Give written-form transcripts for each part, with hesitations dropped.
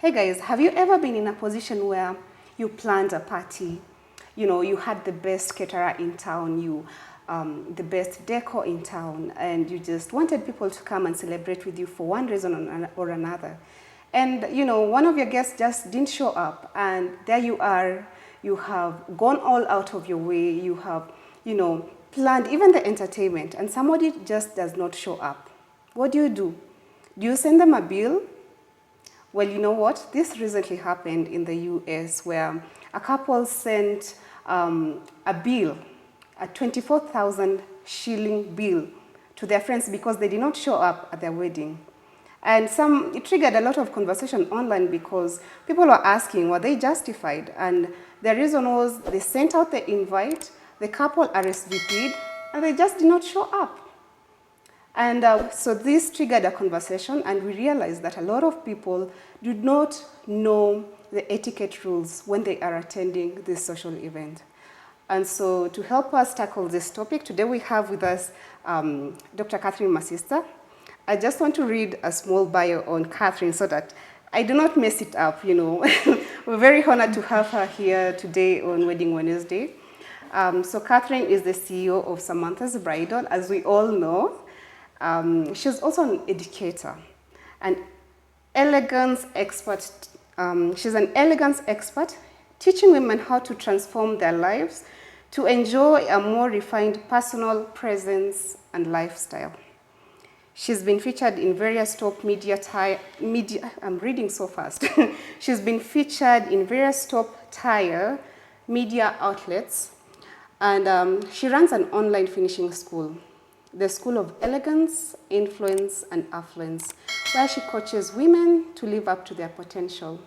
Hey guys, have you ever been in a position where you planned a party? You know, you had the best caterer in town, the best decor in town, and you just wanted people to come and celebrate with you for one reason or another. And, you know, one of your guests just didn't show up, and there you are, you have gone all out of your way, you have, you know, planned even the entertainment, and somebody just does not show up. What do? Do you send them a bill? Well, you know what? This recently happened in the US where a couple sent a bill, a 24,000 shilling bill to their friends because they did not show up at their wedding. And it triggered a lot of conversation online because people were asking, were they justified? And the reason was they sent out the invite, the couple RSVP'd, and they just did not show up. And so this triggered a conversation, and we realized that a lot of people do not know the etiquette rules when they are attending this social event. And so to help us tackle this topic, today we have with us Dr. Catherine, my sister. I just want to read a small bio on Catherine so that I do not mess it up, you know. We're very honored to have her here today on Wedding Wednesday. So Catherine is the CEO of Samantha's Bridal, as we all know. She's also an educator, an elegance expert. She's an elegance expert, teaching women how to transform their lives to enjoy a more refined personal presence and lifestyle. She's been featured in various top media. I'm reading so fast. She's been featured in various top-tier media outlets, and she runs an online finishing school, the School of Elegance, Influence, and Affluence, where she coaches women to live up to their potential.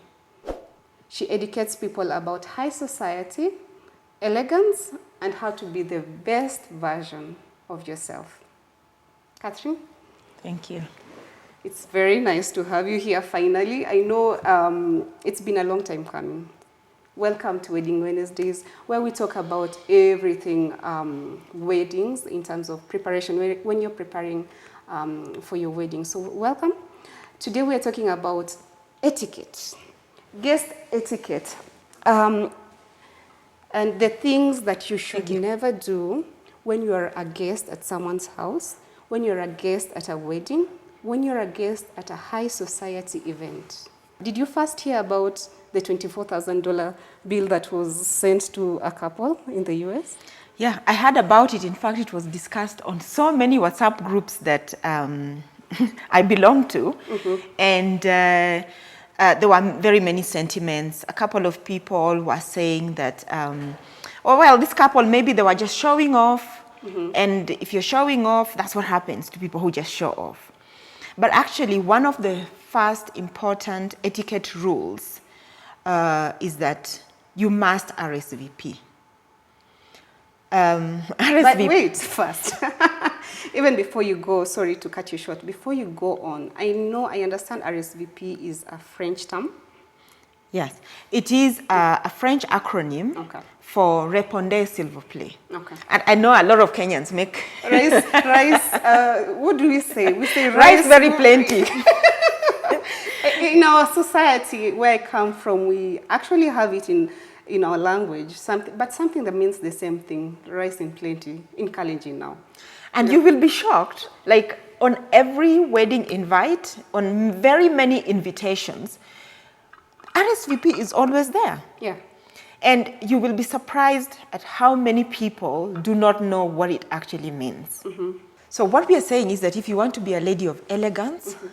She educates people about high society, elegance, and how to be the best version of yourself. Catherine? Thank you. It's very nice to have you here finally. I know it's been a long time coming. Welcome to Wedding Wednesdays, where we talk about everything weddings in terms of preparation, when you're preparing for your wedding. So welcome. Today we are talking about etiquette, guest etiquette, and the things that you should never do when you are a guest at someone's house, when you're a guest at a wedding, when you're a guest at a high society event. Did you first hear about the $24,000 bill that was sent to a couple in the US? Yeah, I heard about it. In fact, it was discussed on so many WhatsApp groups that I belong to. Mm-hmm. And there were very many sentiments. A couple of people were saying that, this couple, maybe they were just showing off. Mm-hmm. And if you're showing off, that's what happens to people who just show off. But actually, one of the first important etiquette rules is that you must RSVP. RSVP. But wait first. Even before you go, sorry to cut you short, before you go on, I understand RSVP is a French term. Yes, it is a French acronym for répondez, s'il vous plaît. Okay. And I know a lot of Kenyans make rice. What do we say? We say rice very plenty. In our society, where I come from, we actually have it in our language, something that means the same thing, rice in plenty, in Kalenjin now. And you will be shocked, like on every wedding invite, on very many invitations, RSVP is always there. Yeah. And you will be surprised at how many people do not know what it actually means. Mm-hmm. So what we are saying is that if you want to be a lady of elegance, mm-hmm.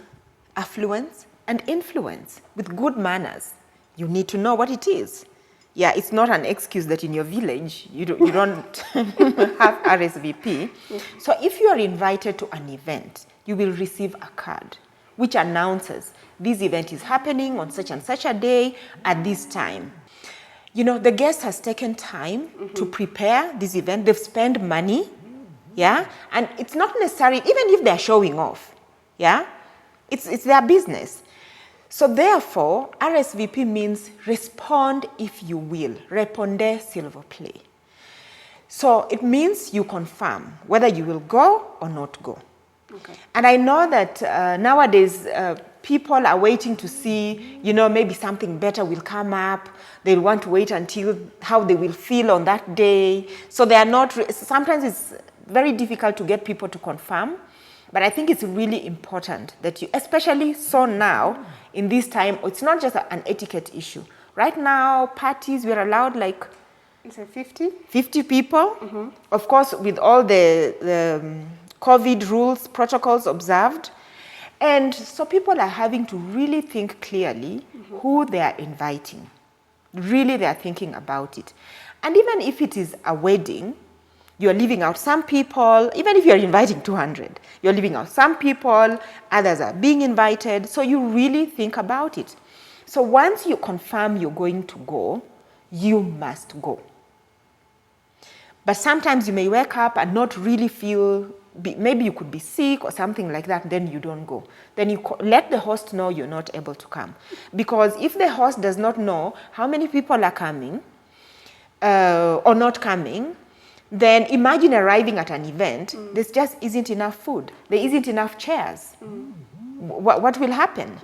affluence, and influence with good manners, you need to know what it is. Yeah, it's not an excuse that in your village you don't have RSVP. Mm-hmm. So if you are invited to an event, you will receive a card which announces this event is happening on such and such a day at this time. You know, the guest has taken time mm-hmm. to prepare this event. They've spent money, yeah? And it's not necessary, even if they're showing off, yeah? It's their business. So therefore, RSVP means respond if you will. Répondez, s'il vous plaît. So it means you confirm whether you will go or not go. Okay. And I know that nowadays, people are waiting to see, you know, maybe something better will come up. They'll want to wait until how they will feel on that day. So they are not, sometimes it's very difficult to get people to confirm. But I think it's really important that you, especially so now, in this time, it's not just an etiquette issue. Right now, parties, we're allowed like... Is it 50? 50 people. Of course, with all the COVID rules, protocols observed. And so people are having to really think clearly who they are inviting. Really, they are thinking about it. And even if it is a wedding, you're leaving out some people. Even if you're inviting 200, you're leaving out some people, others are being invited. So you really think about it. So once you confirm you're going to go, you must go. But sometimes you may wake up and not really feel, maybe you could be sick or something like that, then you don't go. Then you let the host know you're not able to come. Because if the host does not know how many people are coming or not coming, then imagine arriving at an event, there just isn't enough food, there isn't enough chairs. What will happen?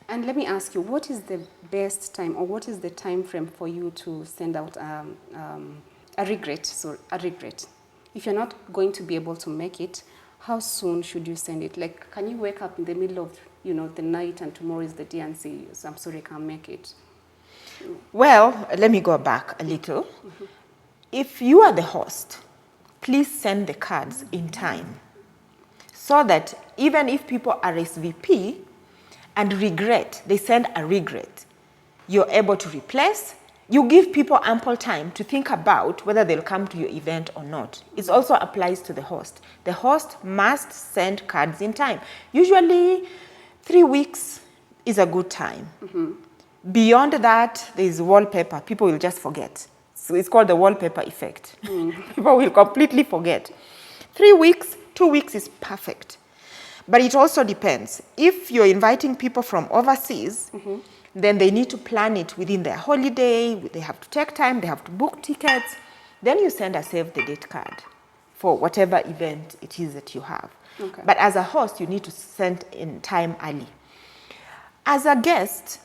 And let me ask you, what is the best time, or what is the time frame for you to send out a regret? If you're not going to be able to make it, how soon should you send it? Like, can you wake up in the middle of, you know, the night and tomorrow is the day and say, I'm sorry, I can't make it? Well, let me go back a little. If you are the host, please send the cards in time so that even if people RSVP and regret, they send a regret, you're able to replace. You give people ample time to think about whether they'll come to your event or not. It also applies to the host. The host must send cards in time. Usually 3 weeks is a good time. Beyond that, there is wallpaper. People will just forget. So it's called the wallpaper effect. People will completely forget. 3 weeks, 2 weeks is perfect. But it also depends. If you're inviting people from overseas, then they need to plan it within their holiday. They have to take time. They have to book tickets. Then you send a save the date card for whatever event it is that you have. Okay. But as a host, you need to send in time early. As a guest,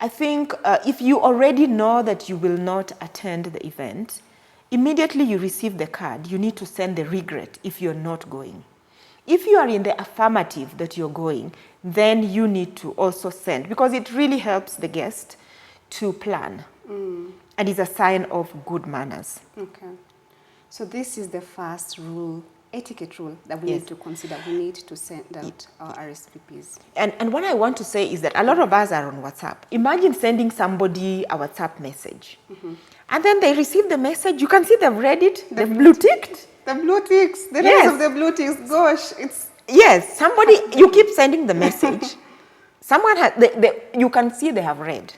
I think if you already know that you will not attend the event, immediately you receive the card, you need to send the regret if you're not going. If you are in the affirmative that you're going, then you need to also send, because it really helps the guest to plan. And it's a sign of good manners. Okay. So this is the first rule, etiquette rule, that we need to consider. We need to send out our RSVPs. And what I want to say is that a lot of us are on WhatsApp. Imagine sending somebody a WhatsApp message. And then they receive the message. You can see they've read it. They've blue ticked. The blue ticks. The rest of the blue ticks. Gosh, it's... Yes, somebody, you keep sending the message. Someone has, you can see they have read.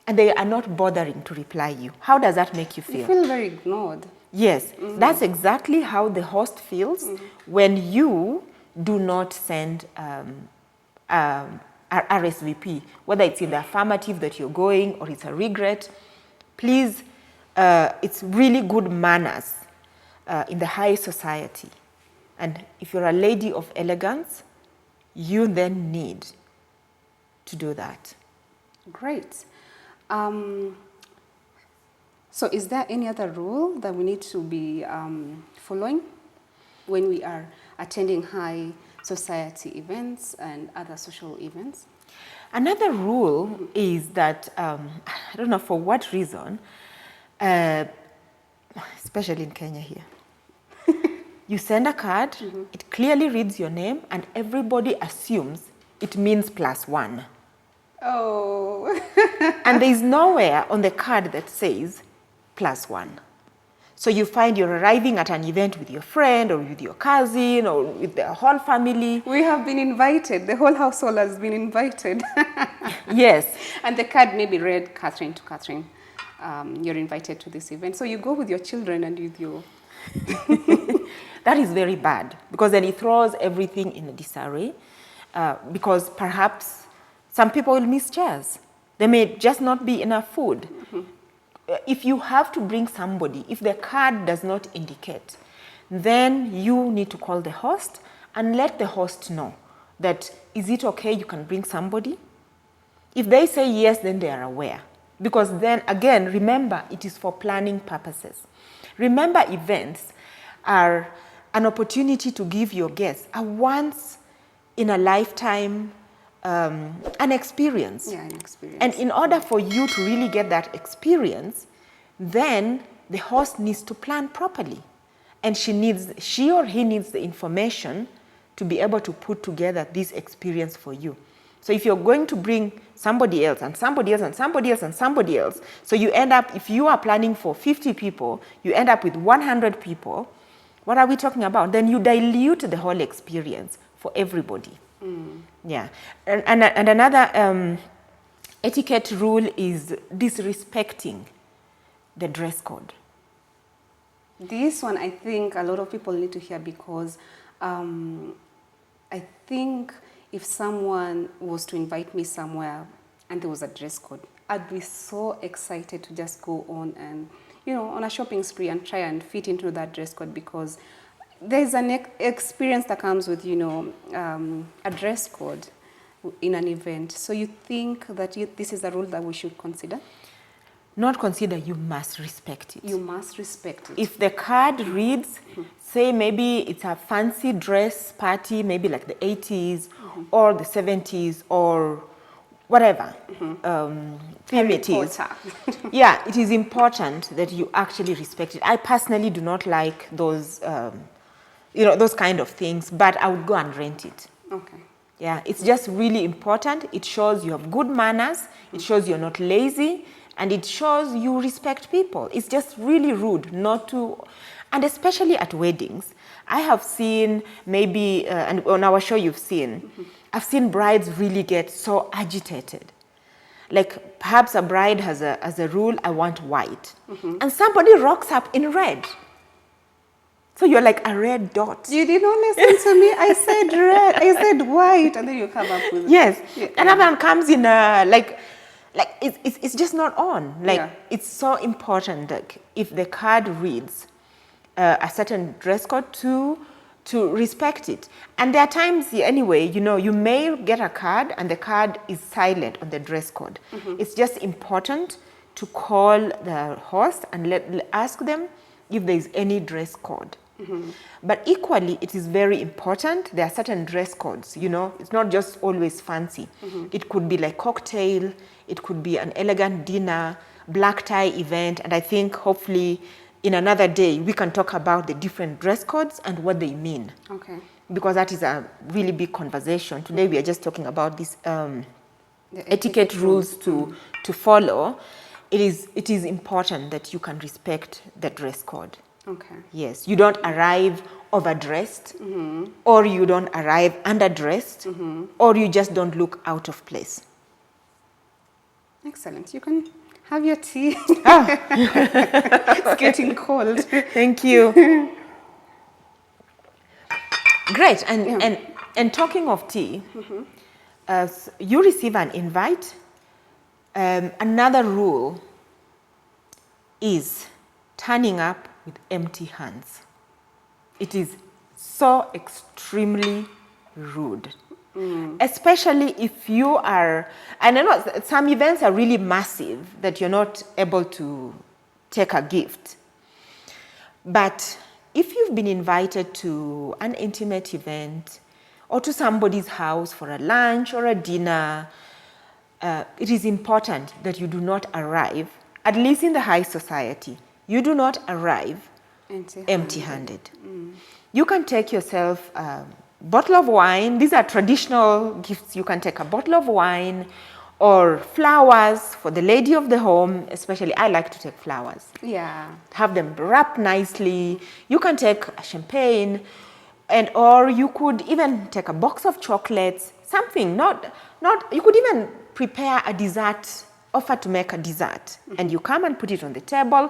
And they are not bothering to reply you. How does that make you feel? You feel very ignored. Yes, that's exactly how the host feels when you do not send a RSVP, whether it's in the affirmative that you're going or it's a regret. Please, it's really good manners in the high society. And if you're a lady of elegance, you then need to do that. Great. So is there any other rule that we need to be following when we are attending high society events and other social events? Another rule is that, I don't know for what reason, especially in Kenya here, you send a card, it clearly reads your name, and everybody assumes it means +1. Oh. And there is nowhere on the card that says +1. So you find you're arriving at an event with your friend or with your cousin or with the whole family. We have been invited. The whole household has been invited. Yes. And the card may be read, Catherine to Catherine. You're invited to this event. So you go with your children and with your... That is very bad, because then it throws everything in a disarray, because perhaps some people will miss chairs. There may just not be enough food. If you have to bring somebody, if the card does not indicate, then you need to call the host and let the host know that, is it okay you can bring somebody? If they say yes, then they are aware. Because then, again, remember, it is for planning purposes. Remember, events are an opportunity to give your guests a once-in-a-lifetime an experience. Yeah, an experience. And in order for you to really get that experience, then the host needs to plan properly. And she or he needs the information to be able to put together this experience for you. So if you're going to bring somebody else and somebody else and somebody else and somebody else, so you end up, if you are planning for 50 people, you end up with 100 people, what are we talking about? Then you dilute the whole experience for everybody. Yeah. And another etiquette rule is disrespecting the dress code. This one, I think a lot of people need to hear, because I think if someone was to invite me somewhere and there was a dress code, I'd be so excited to just go on and, on a shopping spree and try and fit into that dress code, because there's an experience that comes with, a dress code in an event. So you think that this is a rule that we should consider? Not consider, you must respect it. You must respect it. If the card reads, say maybe it's a fancy dress party, maybe like the 80s or the 70s or whatever theme it is. Yeah, it is important that you actually respect it. I personally do not like those, those kind of things, but I would go and rent it. Okay. Yeah, it's just really important. It shows you have good manners. It shows you're not lazy. And it shows you respect people. It's just really rude not to, and especially at weddings. I have seen maybe, and on our show you've seen, I've seen brides really get so agitated. Like perhaps a bride has a rule, I want white. And somebody rocks up in red. So you're like a red dot. You did not listen to me. I said red, I said white, and then you come up with yes. Yeah. Another one comes in like it's just not on. It's so important that if the card reads a certain dress code to respect it. And there are times anyway, you may get a card and the card is silent on the dress code. It's just important to call the host and ask them if there is any dress code. But equally, it is very important. There are certain dress codes, it's not just always fancy. It could be like cocktail, it could be an elegant dinner, black tie event, and I think hopefully in another day we can talk about the different dress codes and what they mean. Okay. Because that is a really big conversation. Today we are just talking about these etiquette rules to follow. It is important that you can respect the dress code. Okay. Yes, you don't arrive overdressed, or you don't arrive underdressed, or you just don't look out of place. Excellent. You can have your tea. It's getting cold. Thank you. Great. And talking of tea, you receive an invite. Another rule is turning up with empty hands. It is so extremely rude. Especially if you are, and I know some events are really massive that you're not able to take a gift. But if you've been invited to an intimate event or to somebody's house for a lunch or a dinner, it is important that you do not arrive, at least in the high society, you do not arrive empty-handed. You can take yourself a bottle of wine. These are traditional gifts. You can take a bottle of wine or flowers for the lady of the home. Especially, I like to take flowers. Yeah. Have them wrapped nicely. You can take a champagne, or you could even take a box of chocolates. Something you could even prepare a dessert, offer to make a dessert, and you come and put it on the table.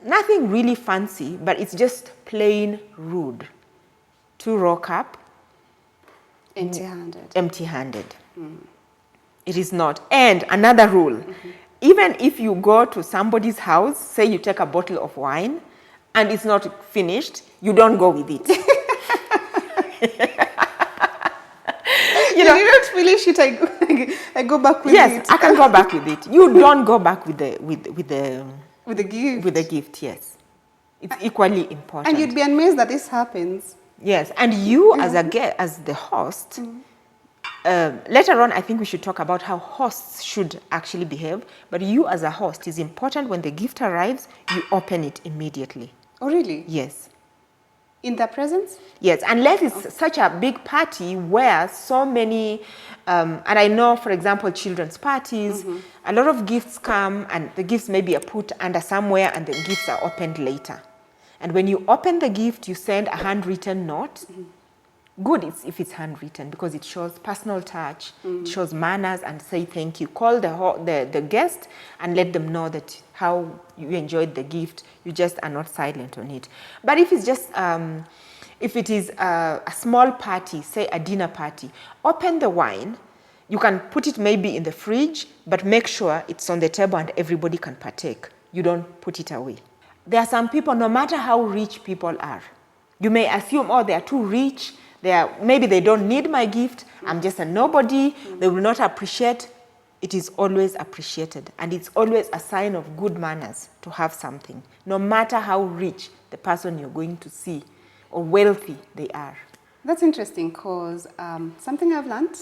Nothing really fancy, but it's just plain rude to rock up empty-handed. It is not. And another rule, even if you go to somebody's house, say you take a bottle of wine and it's not finished, you don't go with it. know, you don't finish it, I go back with it. Yes, I can go back with it. You don't go back with the gift. With the gift, yes. It's equally important. And you'd be amazed that this happens. Yes, and you as the host, later on I think we should talk about how hosts should actually behave, but you as a host, is important when the gift arrives, you open it immediately. Oh, really? Yes. In their presence? Yes, unless it's such a big party where so many, and I know, for example, children's parties, a lot of gifts come and the gifts maybe are put under somewhere and the gifts are opened later. And when you open the gift, you send a handwritten note. Good if it's handwritten because it shows personal touch, it shows manners and say thank you. Call the guest and let them know that how you enjoyed the gift. You just are not silent on it. But if it's just, if it is a small party, say a dinner party, open the wine. You can put it maybe in the fridge, but make sure it's on the table and everybody can partake. You don't put it away. There are some people, no matter how rich people are, you may assume, oh, they are too rich. Maybe they don't need my gift. I'm just a nobody. They will not appreciate. It is always appreciated. And it's always a sign of good manners to have something, no matter how rich the person you're going to see or wealthy they are. That's interesting because something I've learned.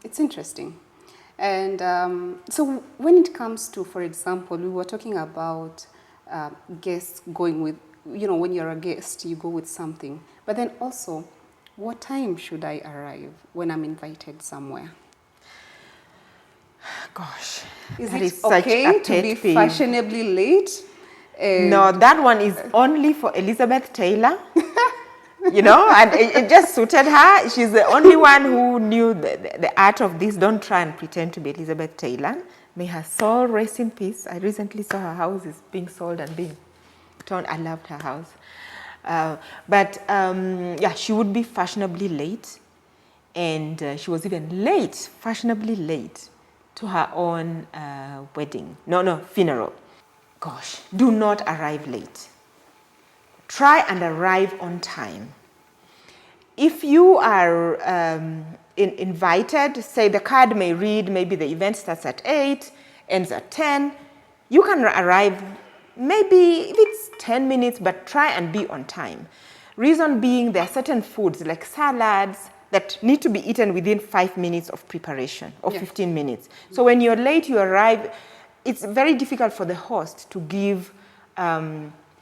It's interesting. And so when it comes to, for example, we were talking about guests going with, you know, when you're a guest, you go with something. But then also, what time should I arrive when I'm invited somewhere? Gosh, is that it is such okay a to be pet peeve. fashionably late? No, that one is only for Elizabeth Taylor. You know, and it just suited her. She's the only one who knew the art of this. Don't try and pretend to be Elizabeth Taylor. May her soul rest in peace. I recently saw her house is being sold and being torn. I loved her house. Yeah, she would be fashionably late. And she was even late, fashionably late, to her own funeral. Gosh, do not arrive late. Try and arrive on time. If you are invited, say the card may read, maybe the event starts at 8, ends at 10, you can arrive maybe if it's 10 minutes, but try and be on time. Reason being, there are certain foods like salads that need to be eaten within 5 minutes of preparation or 15 minutes. So when you're late, you arrive, it's very difficult for the host to give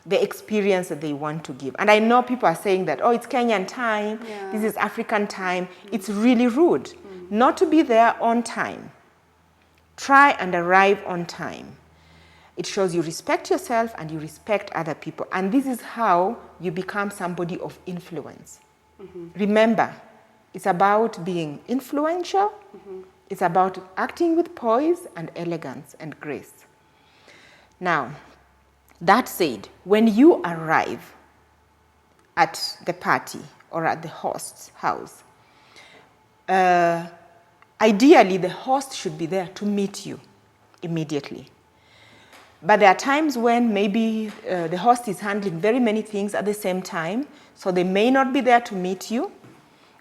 the experience that they want to give. And I know people are saying that, oh, it's Kenyan time, this is African time. It's really rude not to be there on time. Try and arrive on time. It shows you respect yourself and you respect other people. And this is how you become somebody of influence. Remember, it's about being influential. It's about acting with poise and elegance and grace. Now, that said, when you arrive at the party or at the host's house, ideally the host should be there to meet you immediately. But there are times when maybe the host is handling very many things at the same time, so they may not be there to meet you,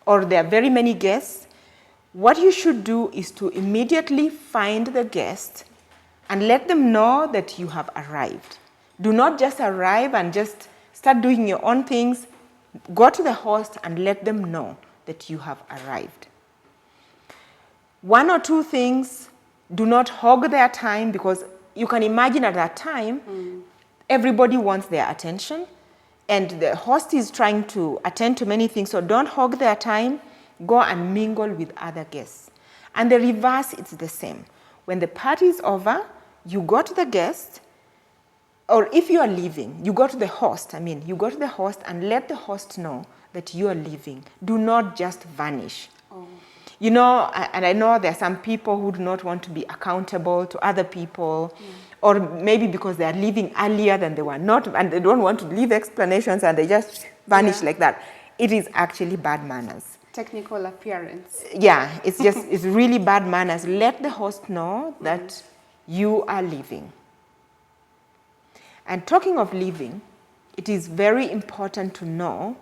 or there are very many guests. What you should do is to immediately find the guest and let them know that you have arrived. Do not just arrive and just start doing your own things. Go to the host and let them know that you have arrived. One or two things, do not hog their time, because you can imagine at that time, everybody wants their attention and the host is trying to attend to many things. So don't hog their time. Go and mingle with other guests. And the reverse, it's the same. When the party is over, you go to the guest, or if you are leaving, you go to the host. You go to the host and let the host know that you are leaving. Do not just vanish. You know, and I know there are some people who do not want to be accountable to other people, or maybe because they are leaving earlier than they were not, and they don't want to leave explanations and they just vanish like that. It is actually bad manners. Technical appearance. Yeah, it's really bad manners. Let the host know that you are leaving. And talking of leaving, it is very important to know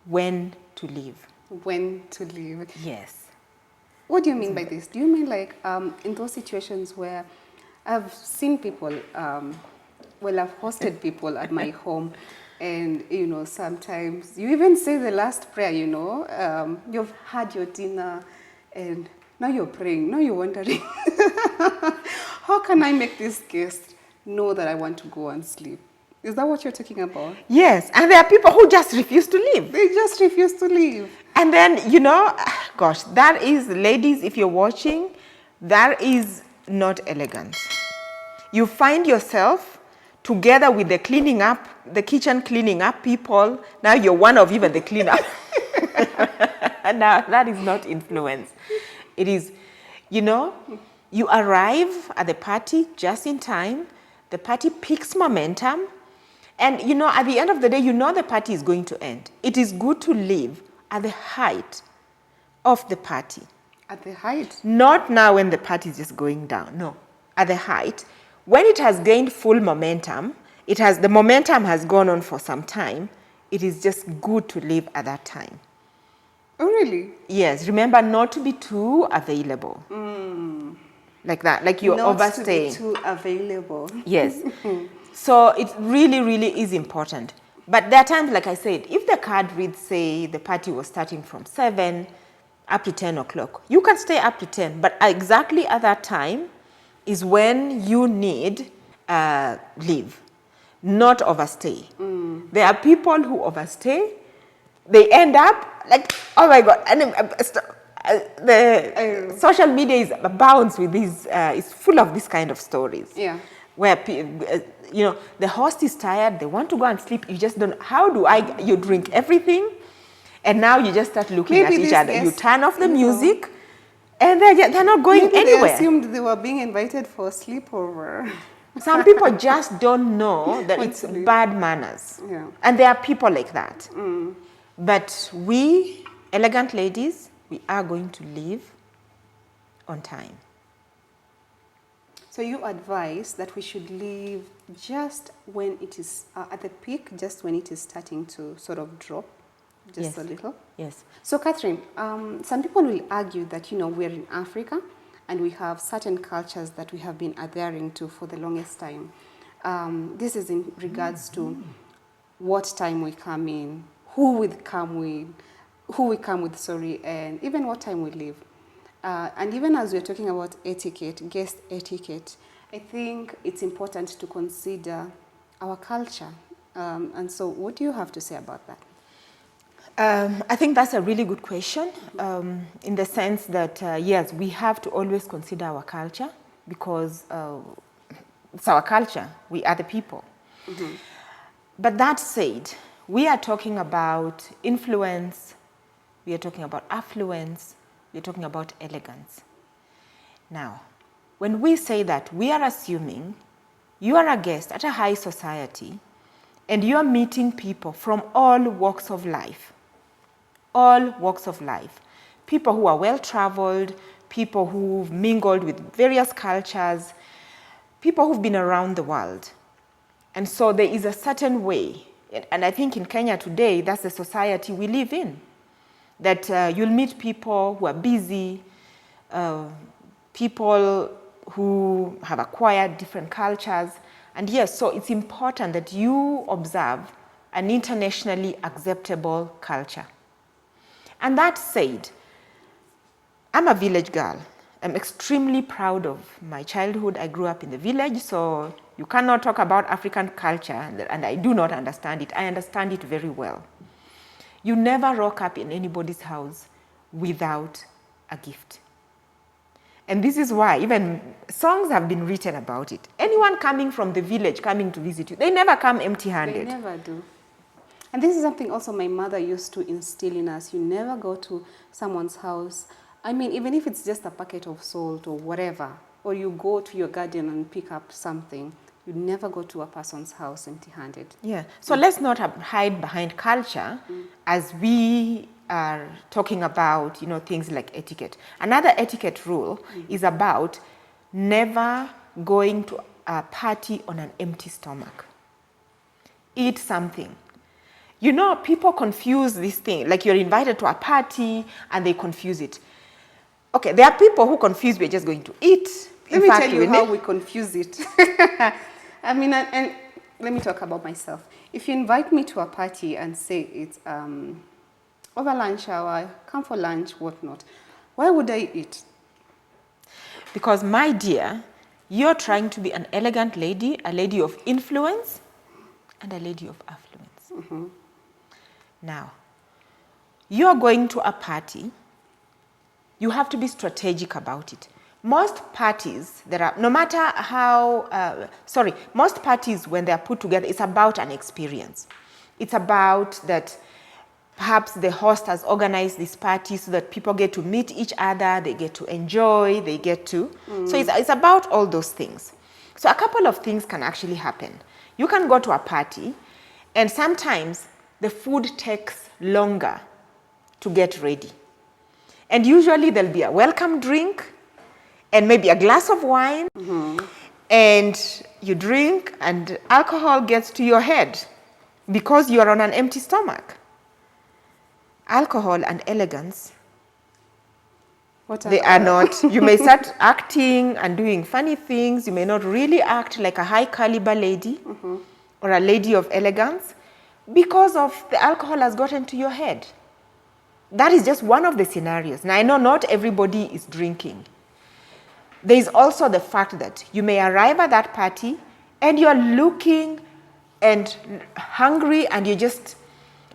when to leave. when to leave. Yes. What do you mean by this? Do you mean like in those situations where I've seen people, well, I've hosted people at my home, and you know, sometimes you even say the last prayer, you know, you've had your dinner and now you're praying, now you're wondering, how can I make this guest know that I want to go and sleep? Is that what you're talking about? Yes, and there are people who just refuse to leave. They just refuse to leave. And then, you know, gosh, that is, ladies, if you're watching, that is not elegant. You find yourself together with the cleaning up, the kitchen cleaning up people. Now you're one of even the cleanup. Now that is not influence. It is, you know, you arrive at the party just in time. The party picks momentum. And, you know, at the end of the day, you know the party is going to end. It is good to leave at the height of the party. At the height? Not now when the party is just going down. No, at the height. When it has gained full momentum, the momentum has gone on for some time, it is just good to leave at that time. Oh, really? Yes, remember not to be too available. Like that, like you're overstaying. Not to be too available. Yes. So it really, really is important. But there are times, like I said, if the card reads, say, the party was starting from 7 up to 10 o'clock, you can stay up to 10. But exactly at that time is when you need leave, not overstay. There are people who overstay. They end up like, oh my God. And the social media is abounds with these, it's full of this kind of stories. Yeah. Where, you know, the host is tired, they want to go and sleep, you just don't, you drink everything, and now you just start looking at each other. You turn off the music, and they're not going anywhere. They assumed they were being invited for a sleepover. Some people just don't know that it's bad manners. Yeah. And there are people like that. But we, elegant ladies, we are going to leave on time. So you advise that we should leave just when it is at the peak, just when it is starting to sort of drop, just a little? Yes. So Catherine, some people will argue that, you know, we're in Africa and we have certain cultures that we have been adhering to for the longest time. This is in regards to what time we come in, who we come with, and even what time we leave. And even as we're talking about etiquette, guest etiquette, I think it's important to consider our culture. And so what do you have to say about that? I think that's a really good question, in the sense that, yes, we have to always consider our culture because it's our culture. We are the people. But that said, we are talking about influence, we are talking about affluence, we're talking about elegance. Now, when we say that, we are assuming you are a guest at a high society and you are meeting people from all walks of life. All walks of life. People who are well-traveled, people who've mingled with various cultures, people who've been around the world. And so there is a certain way, and I think in Kenya today, that's the society we live in. That you'll meet people who are busy, people who have acquired different cultures. And yes, so it's important that you observe an internationally acceptable culture. And that said, I'm a village girl. I'm extremely proud of my childhood. I grew up in the village, so you cannot talk about African culture, and I do not understand it. I understand it very well. You never rock up in anybody's house without a gift. And this is why even songs have been written about it. Anyone coming from the village, coming to visit you, they never come empty-handed. They never do. And this is something also my mother used to instill in us. You never go to someone's house. I mean, even if it's just a packet of salt or whatever, or you go to your garden and pick up something, you never go to a person's house empty-handed. Yeah. So let's not hide behind culture as we are talking about, you know, things like etiquette. Another etiquette rule is about never going to a party on an empty stomach. Eat something. You know, people confuse this thing. Like you're invited to a party and they confuse it. Okay, there are people who confuse we're just going to eat. Let me tell you how we confuse it. I mean, and let me talk about myself. If you invite me to a party and say it's over lunch hour, come for lunch, whatnot, why would I eat? Because, my dear, you're trying to be an elegant lady, a lady of influence, and a lady of affluence. Now, you're going to a party. You have to be strategic about it. Most parties, no matter how, most parties when they're put together, it's about an experience. It's about that perhaps the host has organized this party so that people get to meet each other, they get to enjoy, they get to. So it's about all those things. So a couple of things can actually happen. You can go to a party, and sometimes the food takes longer to get ready. And usually there'll be a welcome drink and maybe a glass of wine, and you drink and alcohol gets to your head because you are on an empty stomach. Alcohol and elegance, they are not. You may start acting and doing funny things. You may not really act like a high caliber lady or a lady of elegance because of the alcohol has gotten to your head. That is just one of the scenarios. Now, I know not everybody is drinking. There is also the fact that you may arrive at that party and you're looking and hungry, and you just,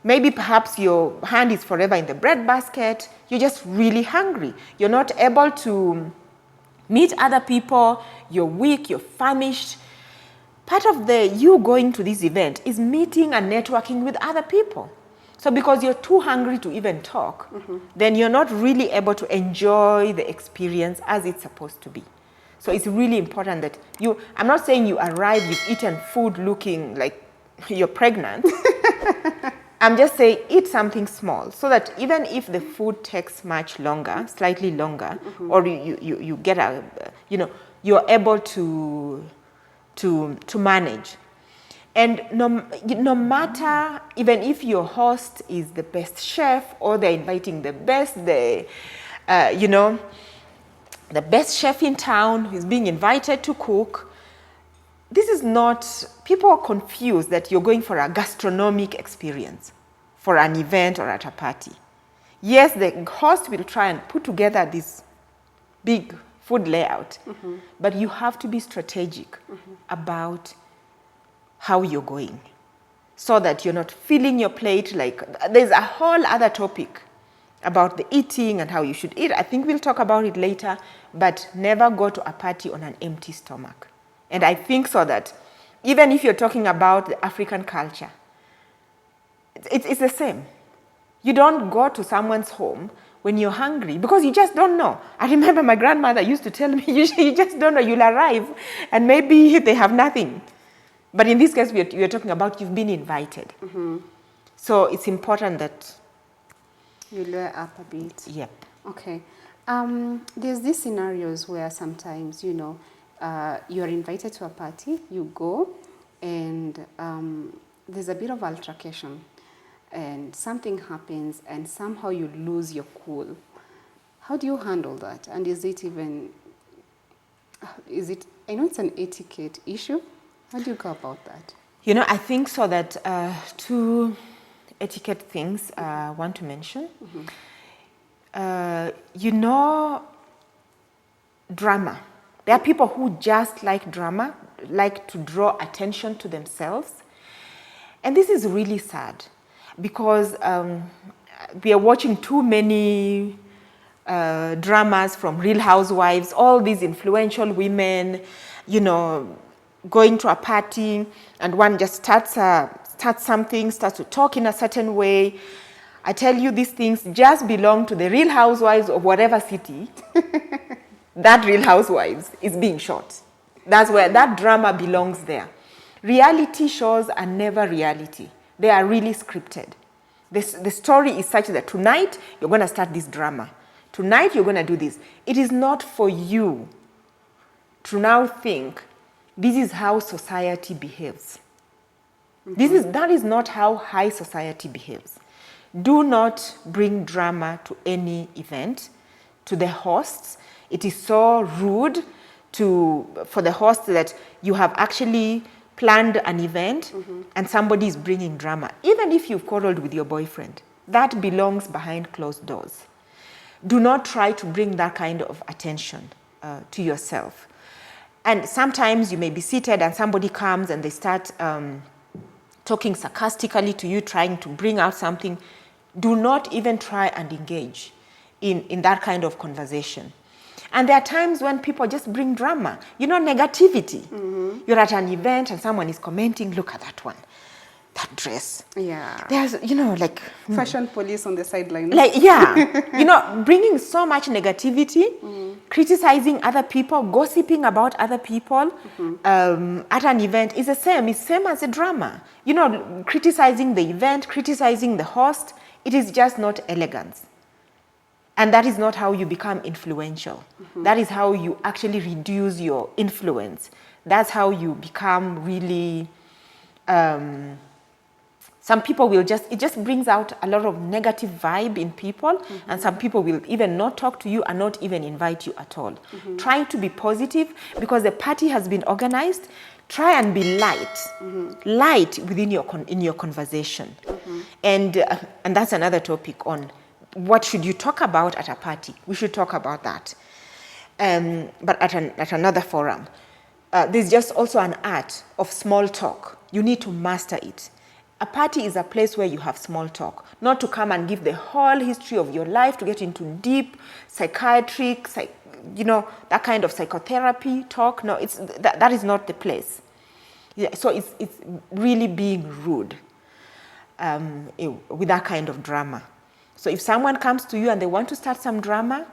maybe perhaps your hand is forever in the bread basket. You're just really hungry. You're not able to meet other people. You're weak, you're famished. Part of you going to this event is meeting and networking with other people. So because you're too hungry to even talk, then you're not really able to enjoy the experience as it's supposed to be. So it's really important that I'm not saying you arrive, you've eaten food looking like you're pregnant. I'm just saying eat something small so that even if the food takes much longer, slightly longer, or you get you're able to manage. And no matter, even if your host is the best chef or they're inviting the best, the best chef in town who's being invited to cook, this is not, people are confused that you're going for a gastronomic experience, for an event or at a party. Yes, the host will try and put together this big food layout, but you have to be strategic about how you're going so that you're not filling your plate. Like, there's a whole other topic about the eating and how you should eat. I think we'll talk about it later, but never go to a party on an empty stomach. And I think so that even if you're talking about the African culture, it's the same. You don't go to someone's home when you're hungry because you just don't know. I remember my grandmother used to tell me, you just don't know. You'll arrive and maybe they have nothing. But in this case, we're talking about you've been invited. So it's important that you lure up a bit. Yep. Okay. There's these scenarios where sometimes, you're invited to a party, you go, and there's a bit of altercation, and something happens, and somehow you lose your cool. How do you handle that? And is it, I know it's an etiquette issue. How do you go about that? I think so that two etiquette things I want to mention. Drama. There are people who just like drama, like to draw attention to themselves. And this is really sad because we are watching too many dramas from Real Housewives, all these influential women, going to a party, and one just starts to talk in a certain way. I tell you, these things just belong to the Real Housewives of whatever city that Real Housewives is being shot. That's where that drama belongs there. Reality shows are never reality. They are really scripted. The story is such that tonight you're going to start this drama. Tonight you're going to do this. It is not for you to now think this is how society behaves. That is not how high society behaves. Do not bring drama to any event, to the hosts. It is so rude for the host that you have actually planned an event and somebody is bringing drama. Even if you've quarreled with your boyfriend, that belongs behind closed doors. Do not try to bring that kind of attention to yourself. And sometimes you may be seated and somebody comes and they start talking sarcastically to you, trying to bring out something. Do not even try and engage in that kind of conversation. And there are times when people just bring drama, negativity. You're at an event and someone is commenting, look at that one, that dress. Yeah. There's, like... Fashion police on the sidelines. Bringing so much negativity, criticizing other people, gossiping about other people at an event is the same. It's same as a drama. Criticizing the event, criticizing the host, it is just not elegance. And that is not how you become influential. That is how you actually reduce your influence. That's how you become really... some people will it just brings out a lot of negative vibe in people, and some people will even not talk to you and not even invite you at all. Trying to be positive because the party has been organized. Try and be light, light within in your conversation. And that's another topic on what should you talk about at a party. We should talk about that, but at another forum. There's just also an art of small talk. You need to master it. A party is a place where you have small talk, not to come and give the whole history of your life, to get into deep psychiatric, that kind of psychotherapy talk. No, that is not the place. Yeah, so it's really being rude with that kind of drama. So if someone comes to you and they want to start some drama,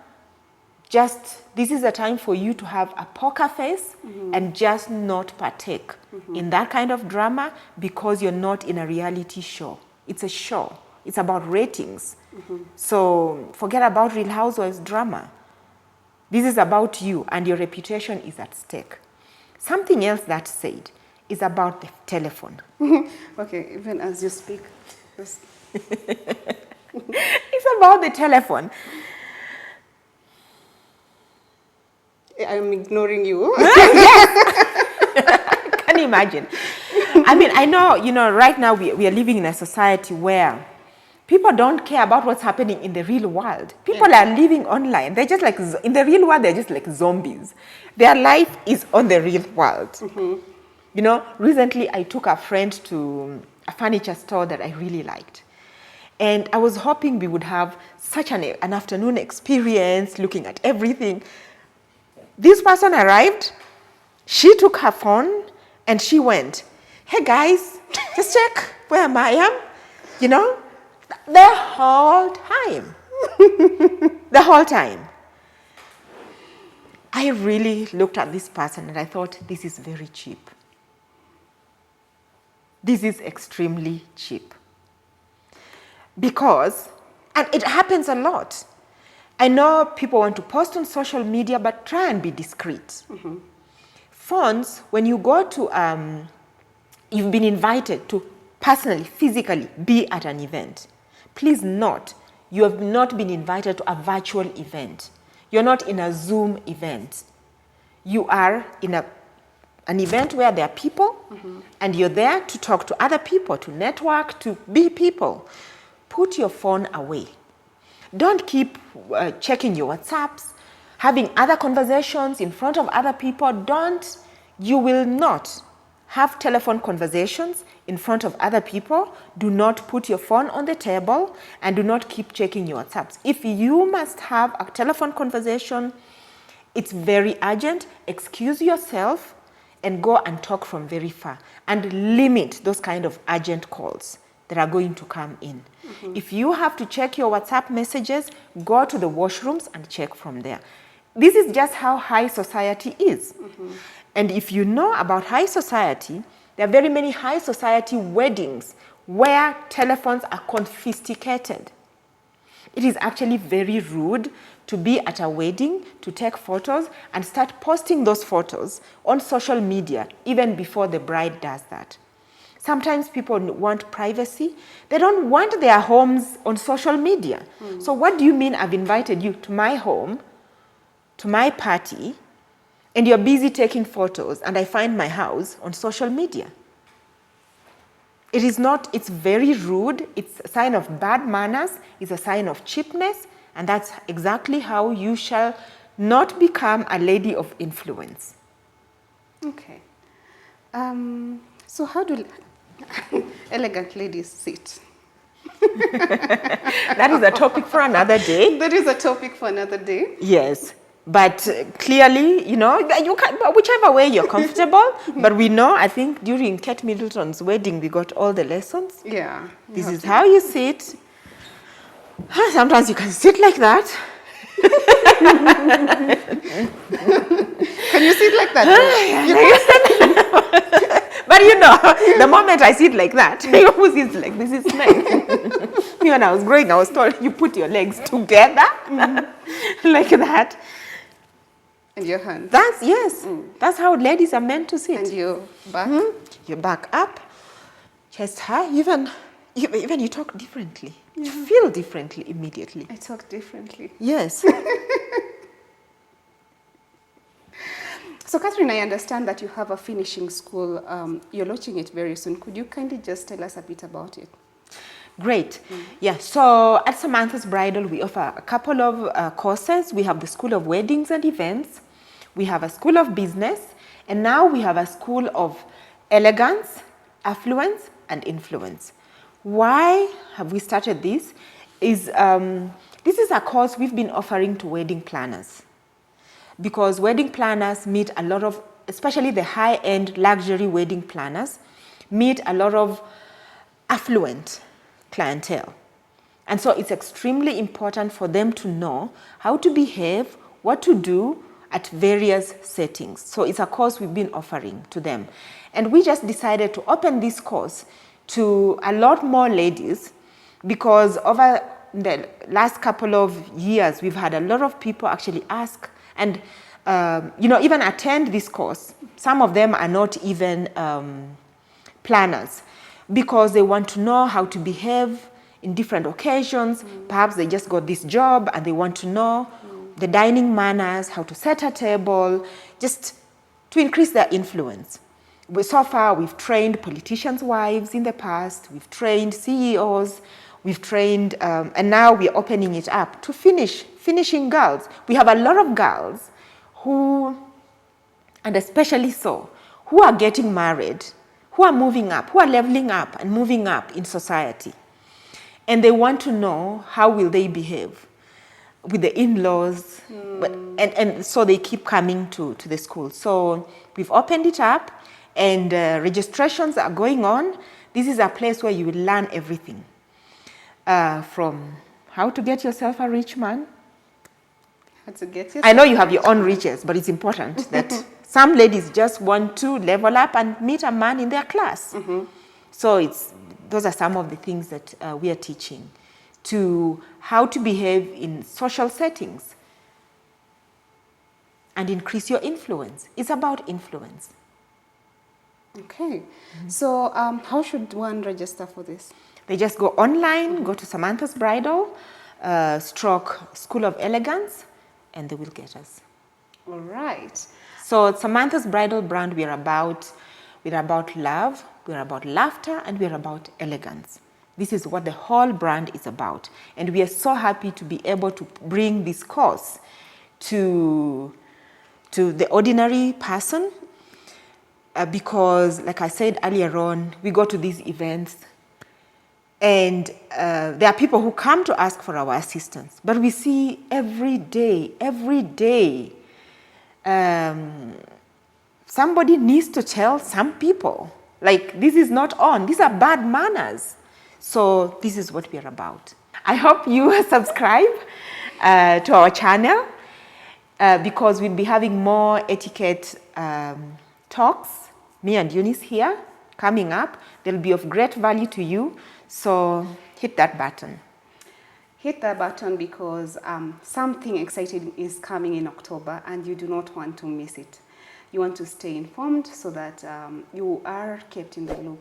this is a time for you to have a poker face and just not partake in that kind of drama, because you're not in a reality show. It's a show. It's about ratings. So forget about Real Housewives drama. This is about you, and your reputation is at stake. Something else that's said is about the telephone. Okay, even as you speak. It's about the telephone. I'm ignoring you. Can you imagine? I mean, I know, right now we are living in a society where people don't care about what's happening in the real world. People are living online. They're just like, in the real world, they're just like zombies. Their life is on the real world. Recently I took a friend to a furniture store that I really liked. And I was hoping we would have such an afternoon experience looking at everything. This person arrived, she took her phone and she went, hey guys, just check where I am, the whole time. The whole time. I really looked at this person and I thought, this is very cheap. This is extremely cheap. Because, and it happens a lot. I know people want to post on social media, but try and be discreet. Phones, when you go to, you've been invited to personally, physically be at an event. Please note, you have not been invited to a virtual event. You're not in a Zoom event. You are in an event where there are people, and you're there to talk to other people, to network, to be people. Put your phone away. Don't keep checking your WhatsApps, having other conversations in front of other people. You will not have telephone conversations in front of other people. Do not put your phone on the table, and do not keep checking your WhatsApps. If you must have a telephone conversation, it's very urgent. Excuse yourself and go and talk from very far, and limit those kind of urgent calls that are going to come in. If you have to check your WhatsApp messages, go to the washrooms and check from there. This is just how high society is. And if you know about high society, there are very many high society weddings where telephones are confiscated. It is actually very rude to be at a wedding, to take photos and start posting those photos on social media even before the bride does that. Sometimes people want privacy. They don't want their homes on social media. So what do you mean I've invited you to my home, to my party, and you're busy taking photos, and I find my house on social media? It is not, it's very rude. It's a sign of bad manners. It's a sign of cheapness. And that's exactly how you shall not become a lady of influence. Okay. So how do elegant ladies sit? That is a topic for another day. That is a topic for another day. Yes. But clearly, you know, you can, whichever way you're comfortable. But we know, I think during Kate Middleton's wedding, we got all the lessons. Yeah. This is how you sit. Sometimes you can sit like that. Can you sit like that? But you know, the moment I sit like that, you always sit like this is nice. When I was growing, I was told you put your legs together like that. And your hands. That's, yes, that's how ladies are meant to sit. And your back. Your back up, chest high. Even you talk differently. You feel differently immediately. I talk differently. Yes. So, Catherine, I understand that you have a finishing school. You're launching it very soon. Could you kindly just tell us a bit about it? Great. Yeah, so at Samantha's Bridal, we offer a couple of courses. We have the School of Weddings and Events. We have a School of Business. And now we have a School of Elegance, Affluence, and Influence. Why have we started this? This is a course we've been offering to wedding planners, because wedding planners meet a lot of, especially the high-end luxury wedding planners, meet a lot of affluent clientele. And so it's extremely important for them to know how to behave, what to do at various settings. So it's a course we've been offering to them. And we just decided to open this course to a lot more ladies, because over the last couple of years, we've had a lot of people actually ask and even attend this course. Some of them are not even planners, because they want to know how to behave in different occasions. Perhaps they just got this job and they want to know the dining manners, how to set a table, just to increase their influence. So far, we've trained politicians' wives in the past, we've trained CEOs, we've trained, and now we're opening it up to finishing girls. We have a lot of girls who, and especially so, who are getting married, who are moving up, who are leveling up and moving up in society. And they want to know how will they behave with the in-laws, and so they keep coming to the school. So we've opened it up, and registrations are going on. This is a place where you will learn everything, from how to get yourself a rich man. How to get yourself. I know you have your own riches, but it's important that some ladies just want to level up and meet a man in their class. So those are some of the things that we are teaching, to how to behave in social settings and increase your influence. It's about influence. Okay. So how should one register for this? They just go online, go to Samantha's Bridal, School of Elegance, and they will get us. All right. So Samantha's Bridal brand, we're about love, we're about laughter, and we're about elegance. This is what the whole brand is about. And we are so happy to be able to bring this course to the ordinary person, because, like I said earlier on, we go to these events and there are people who come to ask for our assistance. But we see every day, somebody needs to tell some people, like, this is not on, these are bad manners. So this is what we're about. I hope you subscribe to our channel, because we'll be having more etiquette talks, me and Eunice here, coming up. They'll be of great value to you. So hit that button. Hit that button, because something exciting is coming in October and you do not want to miss it. You want to stay informed so that you are kept in the loop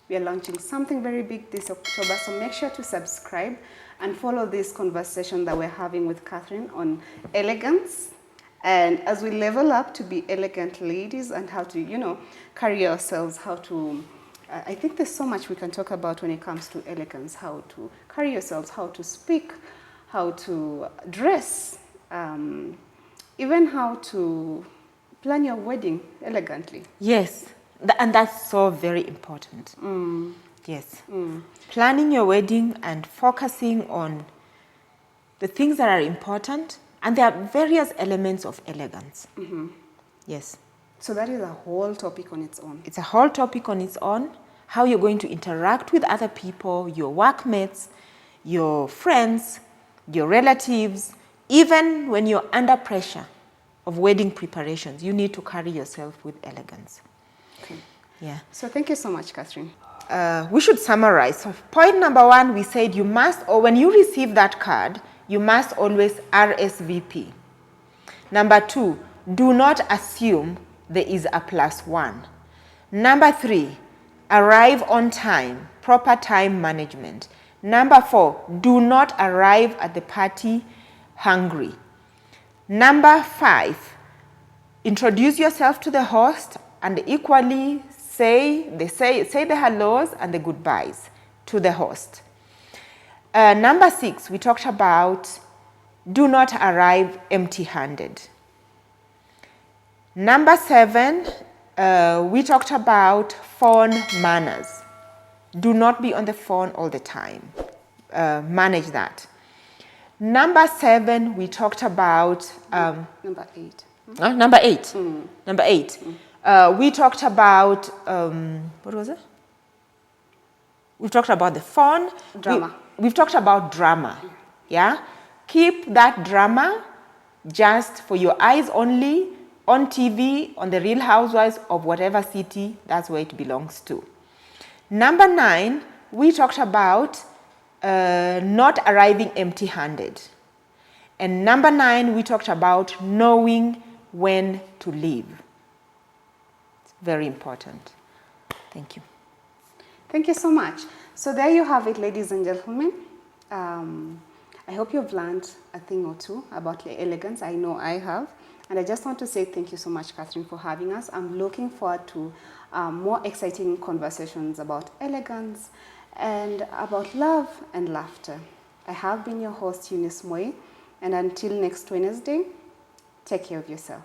We are launching something very big this October, so make sure to subscribe and follow this conversation that we're having with Catherine on elegance. And as we level up to be elegant ladies and how to, you know, carry ourselves, how to, I think there's so much we can talk about when it comes to elegance, how to carry yourselves, how to speak, how to dress, even how to plan your wedding elegantly. Yes, and that's so very important. Yes. Planning your wedding and focusing on the things that are important, and there are various elements of elegance. Yes. So that is a whole topic on its own. It's a whole topic on its own. How you're going to interact with other people, your workmates, your friends, your relatives. Even when you're under pressure of wedding preparations, you need to carry yourself with elegance. Okay. Yeah. So thank you so much, Catherine. We should summarize. So point number one, we said you must, or when you receive that card, you must always RSVP. Number two, do not assume there is a +1. Number three, arrive on time, proper time management. Number four, do not arrive at the party hungry. Number five, introduce yourself to the host and equally say the hellos and the goodbyes to the host. Number six, we talked about do not arrive empty-handed. Number seven, we talked about phone manners. Do not be on the phone all the time. Manage that. Number seven, we talked about... Number eight. Number eight. Number eight. We talked about... what was it? We talked about the phone. Drama. We've talked about drama. Yeah? Keep that drama just for your eyes only, on TV, on the Real Housewives of whatever city, that's where it belongs to. Number 9, we talked about not arriving empty-handed. And number 9, we talked about knowing when to leave. It's very important. Thank you. Thank you so much. So there you have it, ladies and gentlemen. I hope you've learned a thing or two about elegance. I know I have. And I just want to say thank you so much, Catherine, for having us. I'm looking forward to more exciting conversations about elegance and about love and laughter. I have been your host, Eunice Moy. And until next Wednesday, take care of yourself.